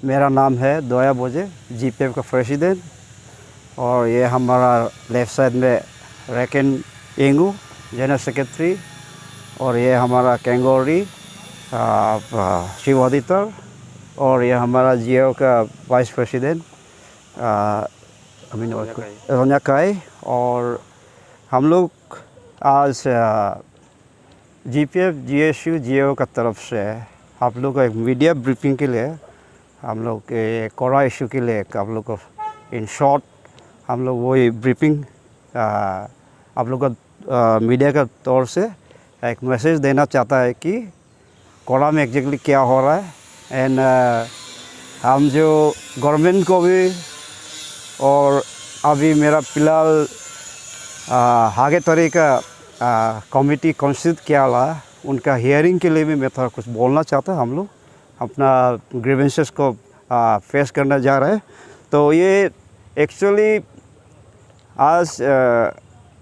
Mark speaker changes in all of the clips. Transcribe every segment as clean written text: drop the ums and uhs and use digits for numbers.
Speaker 1: मेरा नाम है दोया बोजे, जीपीएफ का प्रेसिडेंट। और ये हमारा लेफ़्ट साइड में रेकन एंगू जनरल सेक्रेटरी, और ये हमारा कैंगोरी शिव ऑडिटर, और ये हमारा जीओ का वाइस प्रेसिडेंट रोन्याकाई। और हम लोग आज जीपीएफ जीएसयू जीओ का तरफ से आप लोग को एक मीडिया ब्रीफिंग के लिए हम लोग के कोरा इशू के लिए आप लोग को इन शॉर्ट हम लोग वही ब्रीफिंग आप लोग का मीडिया का तौर से एक मैसेज देना चाहता है कि कोरा में एग्जैक्टली क्या हो रहा है। एंड हम जो गवर्नमेंट को भी और अभी मेरा फिलहाल आगे तरह का कमेटी कॉन्स्टिट्यूट किया हुआ उनका हियरिंग के लिए भी मैं थोड़ा कुछ बोलना चाहता हूँ। हम लोग अपना ग्रीवेंसेस को फेस करना जा रहे हैं। तो ये एक्चुअली आज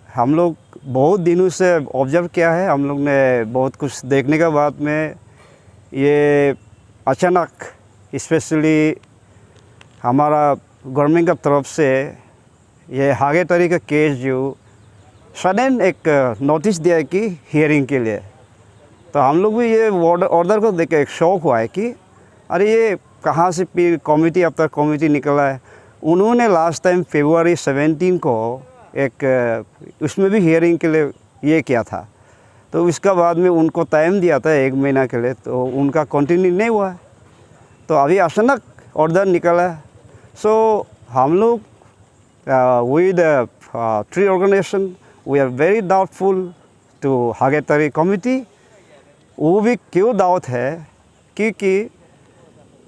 Speaker 1: हम लोग बहुत दिनों से ऑब्ज़र्व किया है, हम लोग ने बहुत कुछ देखने के बाद में ये अचानक स्पेशली हमारा गवर्नमेंट की तरफ से ये आगे तरह का केस जो सडन एक नोटिस दिया है कि हियरिंग के लिए। तो हम लोग भी ये ऑर्डर को देख के एक शौक हुआ है कि अरे ये कहाँ से फिर कमेटी आफ्टर कमेटी निकला है। उन्होंने लास्ट टाइम फरवरी 17 को एक उसमें भी हियरिंग के लिए ये किया था, तो इसका बाद में उनको टाइम दिया था 1 महीना के लिए, तो उनका कंटिन्यू नहीं हुआ है। तो अभी अचानक ऑर्डर निकला है। सो हम लोग with 3 organisation we are very doubtful to हागेतरी कमिटी। वो भी क्यों डाउट है क्योंकि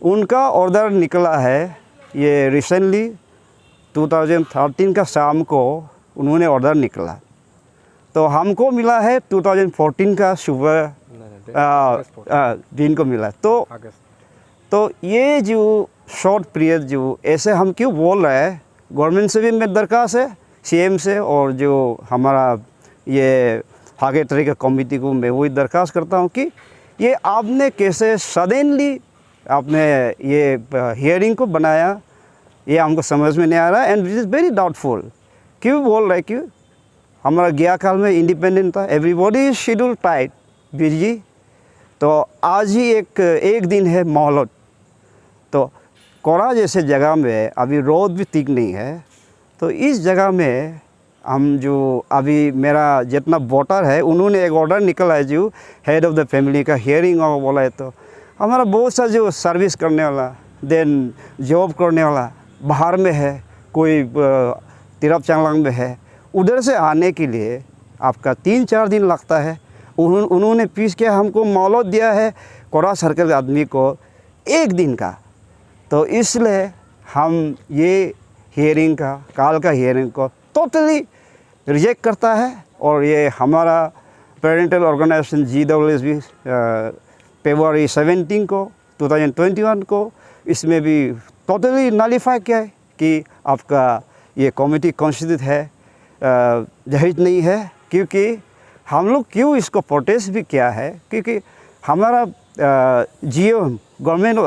Speaker 1: उनका ऑर्डर निकला है ये रिसेंटली 2013 का शाम को उन्होंने ऑर्डर निकला, तो हमको मिला है 2014 का सुबह दिन को मिला। तो ये जो शॉर्ट पीरियड जो ऐसे हम क्यों बोल रहे हैं, गवर्नमेंट से भी मैं दरख्वास्त है सीएम से, और जो हमारा ये आगे तरह के कमेटी को मैं वही दरख्वास्त करता हूँ कि ये आपने कैसे सडनली आपने ये हियरिंग को बनाया, ये हमको समझ में नहीं आ रहा है। And it is very doubtful. क्यों बोल रहे क्यों, हमारा गया काल में इंडिपेंडेंट था, everybody is schedule tight busy. तो आज ही एक दिन है मोहलत, तो कोरा जैसे जगह में अभी रोड भी ठीक नहीं है। तो इस जगह में हम जो अभी मेरा जितना वोटर है उन्होंने एक ऑर्डर निकला है जो हेड ऑफ़ द फैमिली का हियरिंग और बोला है। तो हमारा बहुत सा जो सर्विस करने वाला देन जॉब करने वाला बाहर में है, कोई तिरप चांगलांग में है, उधर से आने के लिए आपका 3-4 दिन लगता है। उन्होंने पीस के हमको मोहलत दिया है कोरा सर्कल आदमी को 1 दिन का। तो इसलिए हम ये हियरिंग का काल का हियरिंग को टोटली रिजेक्ट करता है। और ये हमारा पेरेंटल ऑर्गेनाइजेशन GWS भी फरवरी 17 को 2021 को इसमें भी टोटली नलीफाई किया है कि आपका ये कमेटी कॉन्स्टिट्यूट है जायज़ नहीं है। क्योंकि हम लोग क्यों इसको प्रोटेस्ट भी किया है, क्योंकि हमारा GO government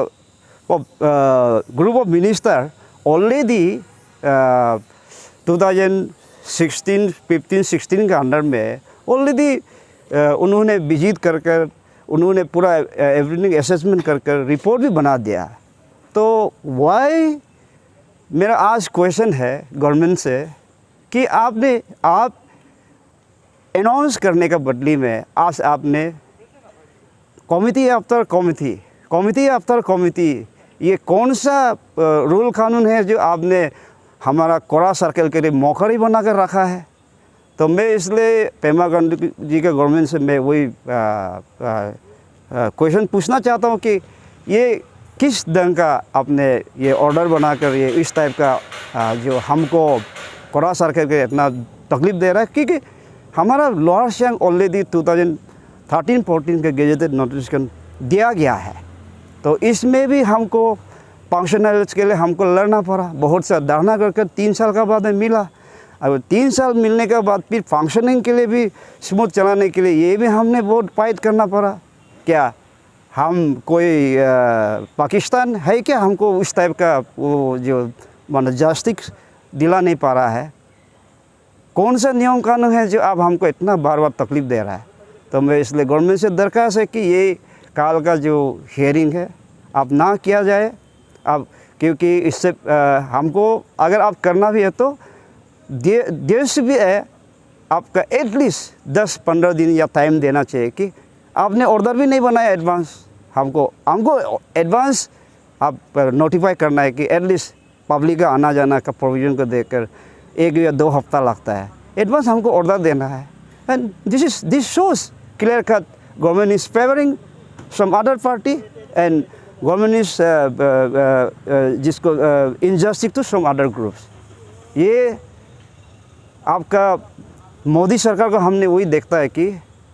Speaker 1: group of minister already 2016 के अंडर में ऑलरेडी उन्होंने विजिट कर उन्होंने पूरा एवरीथिंग असेसमेंट कर रिपोर्ट भी बना दिया। तो वाई मेरा आज क्वेश्चन है गवर्नमेंट से कि आप अनाउंस करने का बदली में आज आपने कमेटी आफ्टर कमेटी ये कौन सा रूल कानून है जो आपने हमारा कोरा सर्कल के लिए मौखरी बना कर रखा है। तो मैं इसलिए पेमा गांधी जी के गवर्नमेंट से मैं वही क्वेश्चन पूछना चाहता हूँ कि ये किस ढंग का आपने ये ऑर्डर बनाकर ये इस टाइप का जो हमको कोरा सर्कल के इतना तकलीफ़ दे रहा है। क्योंकि हमारा लोअर सियांग ऑलरेडी 2013-14 के गेजेटेड नोटिफिकेशन दिया गया है। तो इसमें भी हमको फंक्शनल्स के लिए हमको लड़ना पड़ा, बहुत सा धरना करके 3 साल का बाद में मिला। अब 3 साल मिलने के बाद फिर फंक्शनिंग के लिए भी स्मूथ चलाने के लिए ये भी हमने बहुत फाइट करना पड़ा। क्या हम कोई पाकिस्तान है क्या हमको उस टाइप का वो जो मानो जस्टिस दिला नहीं पा रहा है? कौन सा नियम कानून है जो अब हमको इतना बार बार तकलीफ़ दे रहा है? तो मैं इसलिए गवर्नमेंट से दरख्वास्त है कि ये काल का जो हियरिंग है अब ना किया जाए अब, क्योंकि इससे हमको अगर आप करना भी है तो देर से भी है आपका एटलीस्ट 10-15 दिन या टाइम देना चाहिए कि आपने ऑर्डर भी नहीं बनाया एडवांस, हमको एडवांस आप नोटिफाई करना है कि एटलीस्ट पब्लिक का आना जाना का प्रोविज़न को देखकर 1 या 2 हफ्ता लगता है, एडवांस हमको ऑर्डर देना है। And this shows clear cut government is favouring some other party and government is जिसको injustice to some other groups. ये आपका मोदी सरकार को हमने वही देखता है कि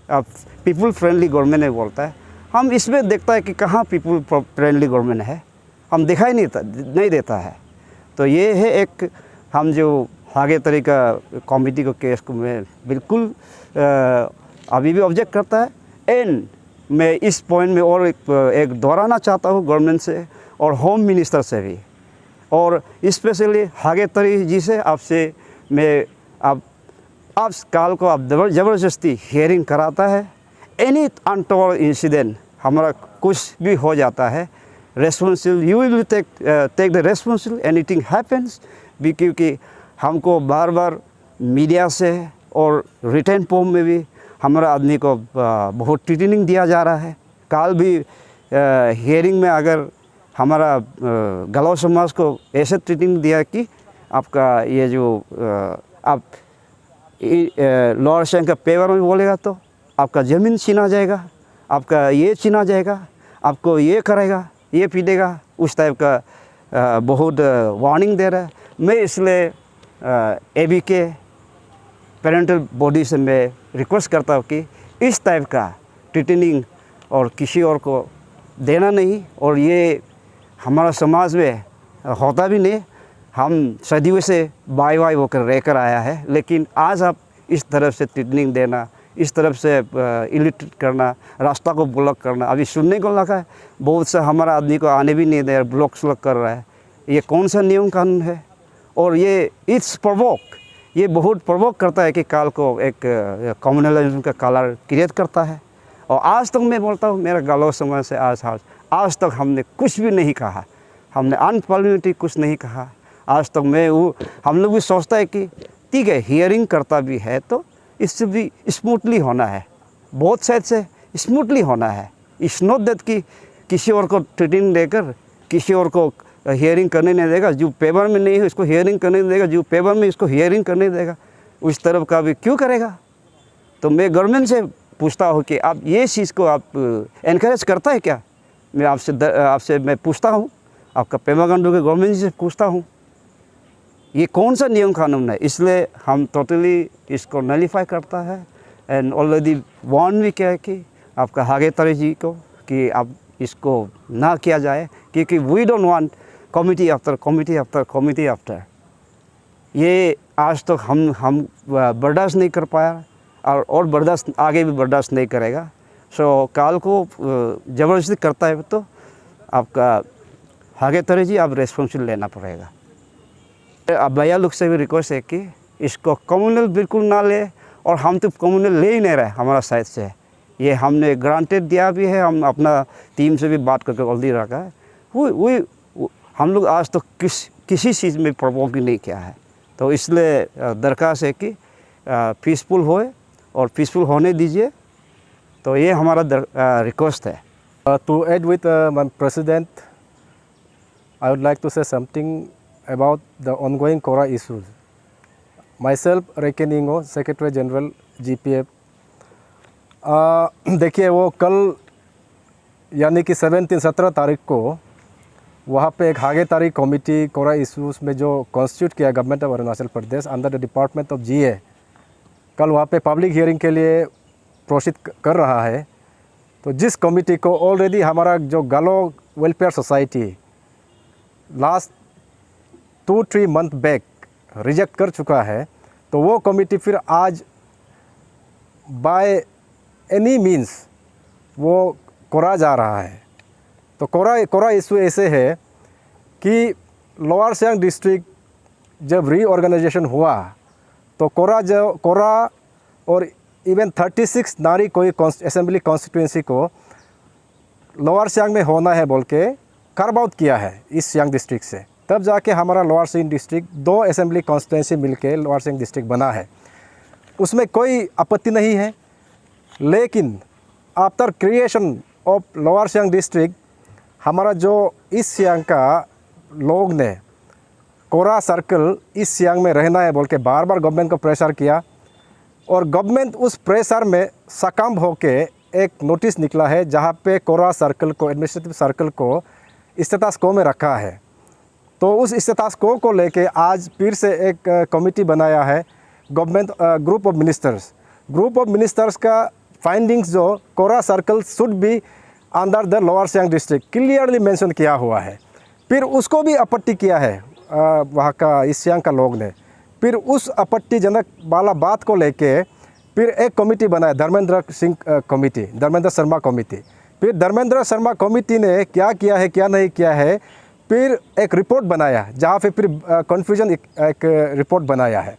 Speaker 1: आप पीपल फ्रेंडली गवर्नमेंट है बोलता है, हम इसमें देखता है कि कहाँ पीपल फ्रेंडली गवर्नमेंट है, हम दिखाई नहीं देता है। तो ये है एक हम जो आगे तरीका कमेटी को केस को मैं बिल्कुल अभी भी ऑब्जेक्ट करता है। एंड मैं इस पॉइंट में और एक दोहराना चाहता हूँ गवर्नमेंट से और होम मिनिस्टर से भी, और स्पेशली आगे तरी जी से आपसे मैं आप काल को आप ज़बरदस्ती हियरिंग कराता है, एनी अनटोल्ड इंसिडेंट हमारा कुछ भी हो जाता है, responsible you will take the responsible anything happens भी, क्योंकि हमको बार बार मीडिया से और रिटर्न फॉर्म में भी हमारा आदमी को बहुत ट्रीटनिंग दिया जा रहा है। काल भी हियरिंग में अगर हमारा गलौ समाज को ऐसे ट्रीटनिंग दिया कि आपका ये जो आप लोअर सैंग का पेपर में बोलेगा तो आपका ज़मीन छीना जाएगा, आपका ये छीना जाएगा, आपको ये करेगा, ये पीटेगा, उस टाइप का बहुत वार्निंग दे रहा है। मैं इसलिए ABK पेरेंटल बॉडी से मैं रिक्वेस्ट करता हूँ कि इस टाइप का ट्रीटनिंग और किसी और को देना नहीं, और ये हमारा समाज में होता भी नहीं। हम सदियों से बाई होकर रहकर आया है, लेकिन आज आप इस तरफ से ट्रीटनिंग देना, इस तरफ से इलिटरेट करना, रास्ता को ब्लॉक करना, अभी सुनने को लगा है बहुत सा हमारा आदमी को आने भी नहीं दे, ब्लॉक कर रहा है। ये कौन सा नियम कानून है? और ये इट्स प्रोवोक, ये बहुत प्रोवोक करता है कि काल को एक कम्युनलिज्म का कलर क्रिएट करता है। और आज तक मैं बोलता हूँ मेरा गलौ समाज से आज तक हमने कुछ भी नहीं कहा, हमने अनपार्लियामेंट्री कुछ नहीं कहा आज तक। मैं वो हम लोग भी सोचता है कि ठीक है हियरिंग करता भी है तो इससे भी स्मूथली होना है, बहुत साइड से स्मूथली होना है। इट्स नॉट दैट कि किसी और को ट्रीटिंग देकर किसी और को हियरिंग करने नहीं देगा, जो पेपर में नहीं है उसको हियरिंग करने नहीं देगा, जो पेपर में इसको हियरिंग करने देगा, उस तरफ का भी क्यों करेगा? तो मैं गवर्नमेंट से पूछता हूँ कि आप ये चीज़ को आप इनकरेज करता है क्या? मैं आपसे मैं पूछता हूँ, आपका पेमा खांडू के गवर्नमेंट से पूछता हूँ, ये कौन सा नियम कानून है? इसलिए हम टोटली इसको नलीफाई करता है। एंड ऑलरेडी वार्न भी किया है कि आपका हागे तरी जी को कि आप इसको ना किया जाए, क्योंकि we don't want committee after committee after committee after. ये आज तक हम बर्दाश्त नहीं कर पाया और बर्दाश्त आगे भी बर्दाश्त नहीं करेगा। सो काल को ज़बरदस्ती करता है तो आपका हागे तरी जी आप रेस्पॉन्सिबल लेना पड़ेगा। अब भैया लोग से भी रिक्वेस्ट है कि इसको कम्युनल बिल्कुल ना ले, और हम तो कम्युनल ले ही नहीं रहे हमारा साइड से। ये हमने ग्रांटेड दिया भी है, हम अपना टीम से भी बात करके ऑलरेडी रखा है। वो हम लोग आज तो किसी चीज़ में प्रवोक भी नहीं किया है। तो इसलिए दरख्वास्त है कि पीसफुल होए और पीसफुल होने दीजिए। तो ये हमारा रिक्वेस्ट है।
Speaker 2: To add with my president, I would like to say something about the ongoing KORA issues. Myself, Reken Ingo, Secretary General GPF. देखिए वो कल यानी कि 17 तारीख को वहाँ पे एक हागे तारीख कमेटी कोरा इश्यूज़ में जो कॉन्स्टिट्यूट किया government of Arunachal Pradesh under the department of GA, कल वहाँ पे पब्लिक हियरिंग के लिए प्रोसीड कर रहा है। तो जिस कमेटी को ऑलरेडी हमारा जो गलो welfare society last 2-3 month back reject कर चुका है, तो वो कमेटी फिर आज बाय एनी मीन्स वो कोरा जा रहा है। तो कोरा इशू ऐसे है कि लोअर सियांग डिस्ट्रिक्ट जब रीऑर्गेनाइजेशन हुआ तो कोरा और इवन 36 नारी कोई असेंबली कॉन्स्टिट्यूंसी को लोअर सियांग में होना है बोल के कार्व आउट किया है इस सियांग डिस्ट्रिक्ट से। तब जाके हमारा lower Siang district 2 assembly constituency मिलके लोअर सियांग डिस्ट्रिक्ट बना है। उसमें कोई आपत्ति नहीं है, लेकिन after creation of lower Siang district हमारा जो इस सियांग का लोग ने कोरा सर्कल इस सियांग में रहना है बोल के बार बार गवर्नमेंट को प्रेशर किया और गवर्नमेंट उस प्रेशर में सकाम होके एक नोटिस निकला है जहाँ पे कोरा सर्कल को एडमिनिस्ट्रेटिव सर्कल को स्टेटस को में रखा है। तो उस स्टेटस को लेके आज फिर से एक कमेटी बनाया है गवर्नमेंट ग्रुप ऑफ मिनिस्टर्स का फाइंडिंग्स जो Kora circle should be under the lower Siang district clearly mention किया हुआ है। फिर उसको भी आपत्ति किया है वहाँ का इस सियांग का लोग ने। फिर उस आपत्तिजनक वाला बात को लेके फिर एक कमेटी बनाया धर्मेंद्र शर्मा कमेटी। फिर धर्मेंद्र शर्मा कमेटी ने क्या किया है क्या नहीं किया है, फिर एक रिपोर्ट बनाया जहाँ पे फिर कन्फ्यूजन एक रिपोर्ट बनाया है।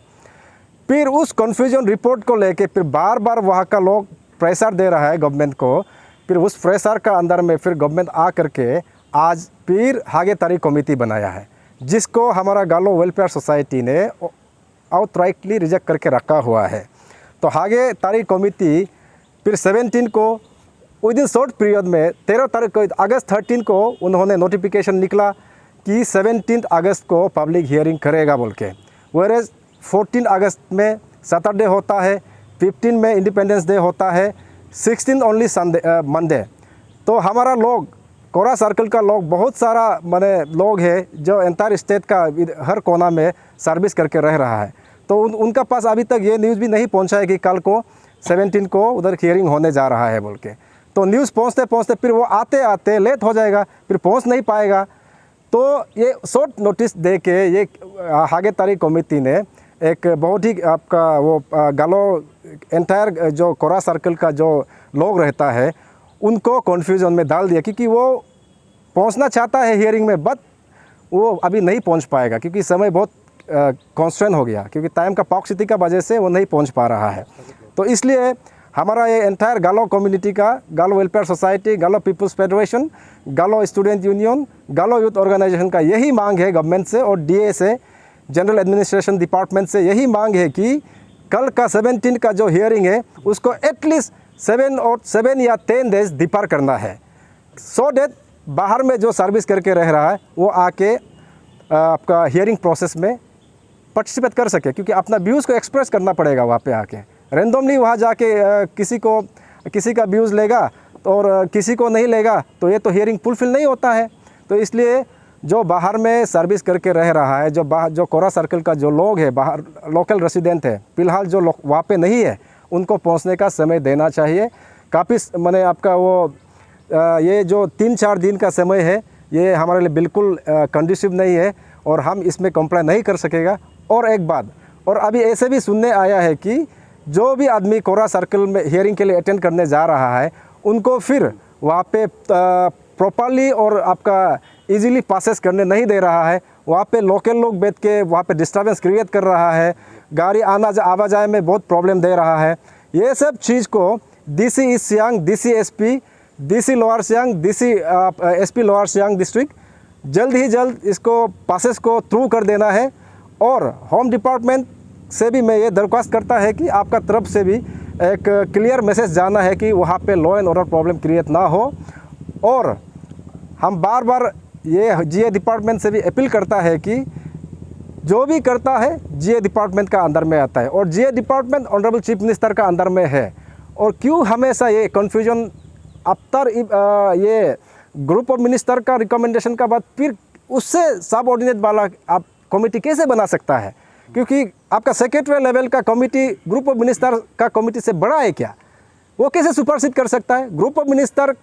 Speaker 2: फिर उस कन्फ्यूजन रिपोर्ट को लेके फिर बार बार वहाँ का लोग प्रेशर दे रहा है गवर्नमेंट को। फिर उस प्रेशर का अंदर में फिर गवर्नमेंट आ करके आज फिर हागे तारी कमेटी बनाया है, जिसको हमारा गालो वेलफेयर सोसाइटी ने आउटराइटली रिजेक्ट करके रखा हुआ है। तो हागे तारी कमेटी फिर 17 को विद इन शॉर्ट पीरियड में 13 तारीख को अगस्त 13 को उन्होंने नोटिफिकेशन निकला कि 17 अगस्त को पब्लिक हियरिंग करेगा बोल के। वेरेज 14 अगस्त में सैटरडे होता है, 15 में इंडिपेंडेंस डे होता है, 16 ओनली मंडे। तो हमारा लोग कोरा सर्कल का लोग बहुत सारा माने लोग है जो एंटायर स्टेट का हर कोना में सर्विस करके रह रहा है। तो उनका पास अभी तक ये न्यूज़ भी नहीं पहुंचा है कि कल को 17 को उधर हियरिंग होने जा रहा है बोल के। तो न्यूज़ पहुंचते फिर वो आते आते लेट हो जाएगा, फिर पहुंच नहीं पाएगा। तो ये शॉर्ट नोटिस दे के ये हागे तारी कमेटी ने एक बहुत ही आपका वो गालो एंटायर जो कोरा सर्कल का जो लोग रहता है उनको कन्फ्यूजन में डाल दिया, क्योंकि वो पहुंचना चाहता है हियरिंग में बट वो अभी नहीं पहुंच पाएगा क्योंकि समय बहुत कॉन्स्ट्रेंट हो गया, क्योंकि टाइम का पॉक्सिटी का वजह से वो नहीं पहुंच पा रहा है। तो इसलिए हमारा ये एंटायर गालो कम्युनिटी का, गालो वेलफेयर सोसाइटी, गालो पीपल्स फेडरेशन, गालो स्टूडेंट यूनियन, गालो यूथ ऑर्गेनाइजेशन का यही मांग है गवर्नमेंट से और डीए से, जनरल एडमिनिस्ट्रेशन डिपार्टमेंट से यही मांग है कि कल का 17 का जो हियरिंग है उसको एटलीस्ट 7 या 10 डेज डिफर करना है, सो डेट बाहर में जो सर्विस करके रह रहा है वो आके आपका हियरिंग प्रोसेस में पार्टिसिपेट कर सके, क्योंकि अपना व्यूज़ को एक्सप्रेस करना पड़ेगा वहाँ पे आके। रैंडमली वहाँ जाके किसी का व्यूज़ लेगा और किसी को नहीं लेगा तो ये तो हियरिंग फुलफिल नहीं होता है। तो इसलिए जो बाहर में सर्विस करके रह रहा है, जो कोरा सर्कल का जो लोग है, बाहर लोकल रेसिडेंट है, फिलहाल जो लोग वहाँ पे नहीं है उनको पहुँचने का समय देना चाहिए। काफ़ी मैंने आपका वो ये जो 3-4 दिन का समय है ये हमारे लिए बिल्कुल कंडीसिव नहीं है और हम इसमें कंप्लाई नहीं कर सकेगा। और एक बात और अभी ऐसे भी सुनने आया है कि जो भी आदमी कोरा सर्कल में हियरिंग के लिए अटेंड करने जा रहा है उनको फिर वहाँ पे प्रॉपरली और आपका इजीली पासेस करने नहीं दे रहा है। वहाँ पे लोकल लोग बैठ के वहाँ पे डिस्टर्बेंस क्रिएट कर रहा है, गाड़ी आवाजाही में बहुत प्रॉब्लम दे रहा है। ये सब चीज़ को DC east Siang, DC SP, DC lower Siang, DC SP lower Siang district जल्द ही जल्द इसको पासेस को थ्रू कर देना है। और होम डिपार्टमेंट से भी मैं ये दरख्वास्त करता है कि आपका तरफ से भी एक क्लियर मैसेज जाना है कि वहाँ पे law and order problem create ना हो। और हम बार बार ये जीए डिपार्टमेंट से भी अपील करता है कि जो भी करता है जीए डिपार्टमेंट का अंदर में आता है और जीए डिपार्टमेंट ऑनरेबल चीफ मिनिस्टर का अंदर में है। और क्यों हमेशा ये कन्फ्यूजन आफ्टर ये ग्रुप ऑफ मिनिस्टर का रिकमेंडेशन का बाद फिर उससे सब ऑर्डिनेट वाला आप कमेटी कैसे बना सकता है, क्योंकि आपका सेक्रेटरी लेवल का कमेटी ग्रुप ऑफ मिनिस्टर का कमेटी से बड़ा है क्या? वो कैसे सुपरसीड कर सकता है? ग्रुप ऑफ मिनिस्टर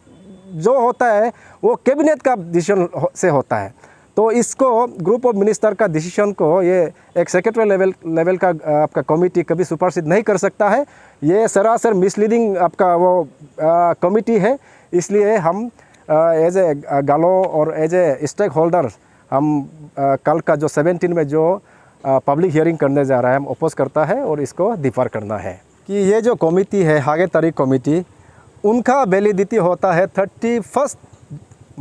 Speaker 2: जो होता है वो कैबिनेट का डिसीजन से होता है। तो इसको ग्रुप ऑफ मिनिस्टर का डिसीजन को ये एक सेक्रेटरी लेवल का आपका कमेटी कभी सुपरसीड नहीं कर सकता है। ये सरासर मिसलीडिंग आपका वो कमेटी है। इसलिए हम एज ए गालो और एज ए स्टेक होल्डर हम कल का जो 17 में जो पब्लिक हियरिंग करने जा रहा है हम अपोज करता है और इसको डिफर करना है कि ये जो कमिटी है हागे तारीख कमिटी उनका वैलिडिटी होता है 31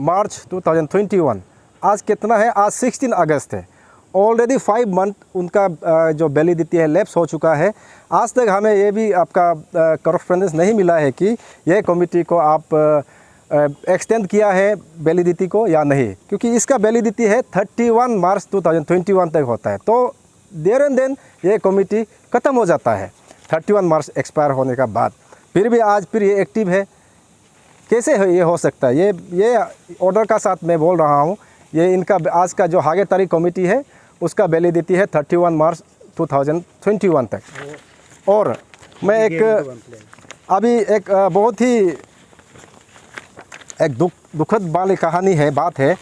Speaker 2: मार्च 2021। आज कितना है? आज 16 अगस्त है। ऑलरेडी 5 मंथ उनका जो वैलिडिटी है लैप्स हो चुका है। आज तक हमें ये भी आपका कॉरस्पॉन्डेंस नहीं मिला है कि यह कमिटी को आप एक्सटेंड किया है वैलिडिटी को या नहीं, क्योंकि इसका वैलिडिटी है 31 मार्च 2021 तक होता है। तो देयर एंड देन ये कमिटी ख़त्म हो जाता है 31 मार्च एक्सपायर होने का बाद। फिर भी आज फिर ये एक्टिव है, कैसे ये हो सकता है? ये ऑर्डर का साथ मैं बोल रहा हूँ, ये इनका आज का जो हागे तारीख कमिटी है उसका वैलिडिटी है 31 मार्च 2021 तक। और मैं अभी एक बहुत ही एक दुखद वाली कहानी है, बात है,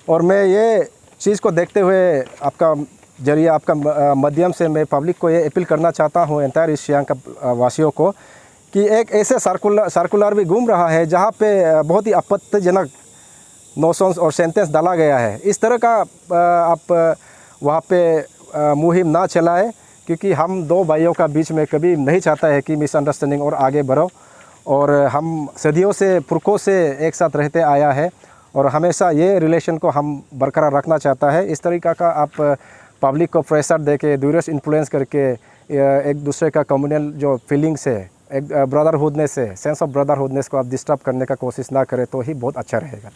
Speaker 2: और मैं ये चीज़ को देखते हुए आपका जरिए आपका माध्यम से मैं पब्लिक को ये अपील करना चाहता हूँ, एंटायर ईस्ट सियांग का वासियों को, कि एक ऐसे सर्कुलर भी घूम रहा है जहाँ पे बहुत ही आपत्तिजनक नोशंस और सेंटेंस डाला गया है। इस तरह का आप वहाँ पे मुहिम ना चलाएं, क्योंकि हम दो भाइयों का बीच में कभी नहीं चाहता है कि मिसअंडरस्टैंडिंग और आगे बढ़ो। और हम सदियों से पुरखों से एक साथ रहते आया है और हमेशा ये रिलेशन को हम बरकरार रखना चाहता है। इस तरीक़ा का आप पब्लिक को प्रेशर दे के ड्यूरियस इन्फ्लुएंस करके एक दूसरे का कम्युनल जो फीलिंग से एक ब्रदरहुडनेस से सेंस ऑफ ब्रदरहुडनेस को आप डिस्टर्ब करने का कोशिश ना करें तो ही बहुत अच्छा रहेगा।